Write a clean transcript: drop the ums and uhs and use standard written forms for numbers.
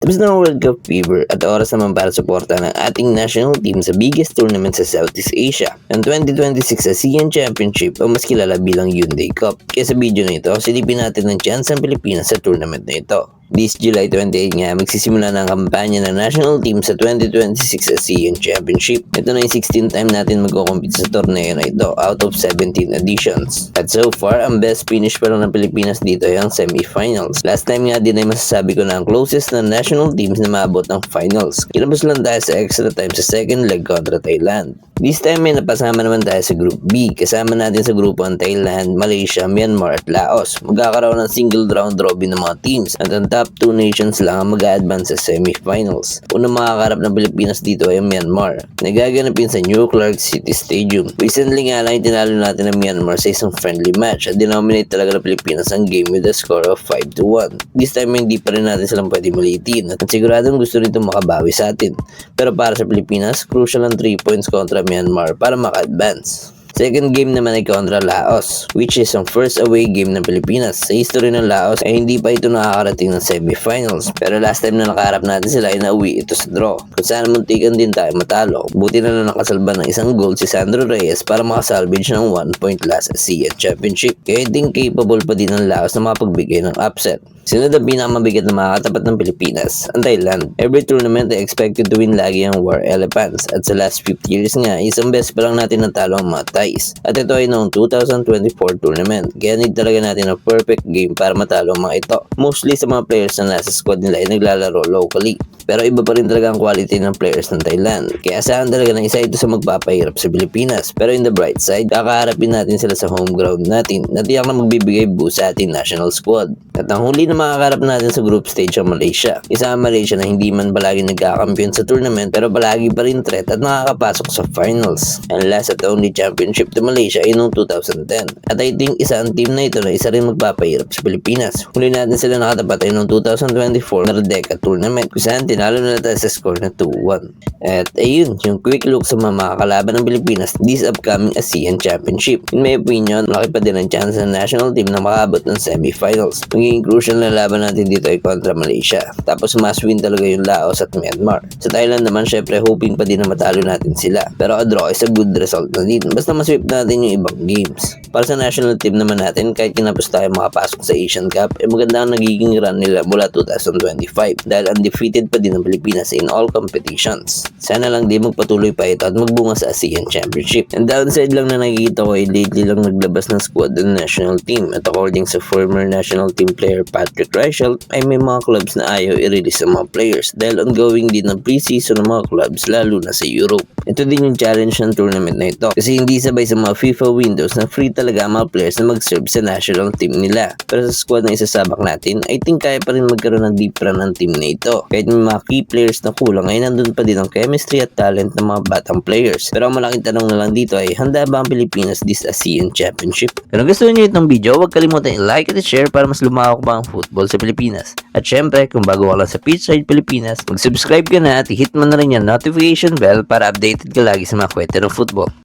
Tapos ng World Cup fever at oras naman para suporta ng ating national team sa biggest tournament sa Southeast Asia. Ang 2026 ASEAN Championship o mas kilala bilang Hyundai Cup. Kaya sa video na ito, silipin natin ng chance ang Pilipinas sa tournament na ito. This July 28 nga, magsisimula ng kampanya ng national team sa 2026 ASEAN Championship. Ito na yung 16th time natin magkukumpit sa torneo na ito out of 17 editions. At so far, ang best finish pa lang ng Pilipinas dito ay ang semifinals. Last time nga din ay masasabi ko na ang closest na national teams na maabot ng finals. Kinabos lang tayo sa extra time sa second leg kontra Thailand. This time may napasama naman tayo sa Group B. Kasama natin sa grupo ang Thailand, Malaysia, Myanmar at Laos. Magkakaroon ng single round robin ng mga teams at ang top 2 nations lang ang mag-a-advance sa semifinals. Unang makakarap ng Pilipinas dito ay ang Myanmar. Nagaganapin sa New Clark City Stadium. Recently nga lang tinalo natin ang Myanmar sa isang friendly match at dinominate talaga ng Pilipinas ang game with a score of 5-1. This time hindi pa rin natin silang pwede malitin at siguradong gusto nito makabawi sa atin. Pero para sa Pilipinas, crucial ang 3 points kontra Myanmar para maka-advance. Second game naman ay kontra Laos, which is ang first away game ng Pilipinas. Sa history ng Laos ay hindi pa ito nakakarating ng semifinals. Pero last time na nakaharap natin sila ay nauwi ito sa draw. Kung saan muntikan din tayo matalo. Buti na lang nakasalba ng isang goal si Sandro Reyes para makasalvage ng 1 point last ASEAN Championship. Kaya din capable pa din ng Laos na makapagbigay ng upset. Sunod ang pinakamabigat na makakatapat ng Pilipinas, ang Thailand. Every tournament ay expected to win lagi ang War Elephants at sa last 50 years nga, isang best pa lang natin natalo ang mga Thais. At ito ay noong 2024 tournament, kaya need talaga natin ang perfect game para matalo ang mga ito. Mostly sa mga players na nasa squad nila ay naglalaro locally. Pero iba pa rin talaga ang quality ng players ng Thailand. Kaya asahan talaga na isa ito sa magpapahirap sa Pilipinas. Pero in the bright side, kakaharapin natin sila sa home ground natin na tiyak na magbibigay boost sa ating national squad. At ang huli na makakarap natin sa group stage ang Malaysia. Isa ang Malaysia na hindi man palagi nagkakampiyon sa tournament pero palagi pa rin threat at nakakapasok sa finals. And last at only championship to Malaysia ay noong 2010. At I think isa ang team na ito na isa rin magpapahirap sa Pilipinas. Huli natin sila nakatapat ay noong 2024 na Redeka tournament kung saan tinalo na tayo sa score na 2-1. At ayun, yung quick look sa mga makakalaban ng Pilipinas this upcoming ASEAN Championship. In my opinion, malaki pa din ang chance ng national team na makaabot ng semifinals. Magiging crucial na laban natin dito ay kontra Malaysia. Tapos must win talaga yung Laos at Myanmar. Sa Thailand naman, syempre hoping pa din na matalo natin sila. Pero a draw is a good result na din. Basta masweep natin yung ibang games. Para sa national team naman natin, kahit kinapos tayo makapasok sa Asian Cup, maganda ang nagiging run nila mula 2025 dahil undefeated pa din ang Pilipinas in all competitions. Sana lang di magpatuloy pa ito at magbunga sa ASEAN Championship. And downside lang na nakikita ko ay lately lang naglabas ng squad ng national team at according sa former national team player Patrick Reichelt ay may mga clubs na ayaw i-release ang mga players dahil ongoing din ang pre-season ng mga clubs lalo na sa Europe. Ito din yung challenge ng tournament na ito kasi hindi sabay sa mga FIFA windows na free talaga ang mga players na mag-serve sa national team nila. Pero sa squad na isasabak natin, I think kaya pa rin magkaroon ng deep run ng team na ito. Kahit may mga key players na kulang ay nandun pa din ang chemistry at talent ng mga batang players. Pero ang malaking tanong na lang dito ay handa ba ang Pilipinas this ASEAN Championship? Kung gusto niyo itong video, huwag kalimutan i-like at i-share para mas lumawak pa ang football sa Pilipinas. At syempre, kung bago ka lang sa Pitchside Pilipinas, mag-subscribe ka na at i-hit mo na rin yung notification bell para updated ka lagi sa mga kwento ng football.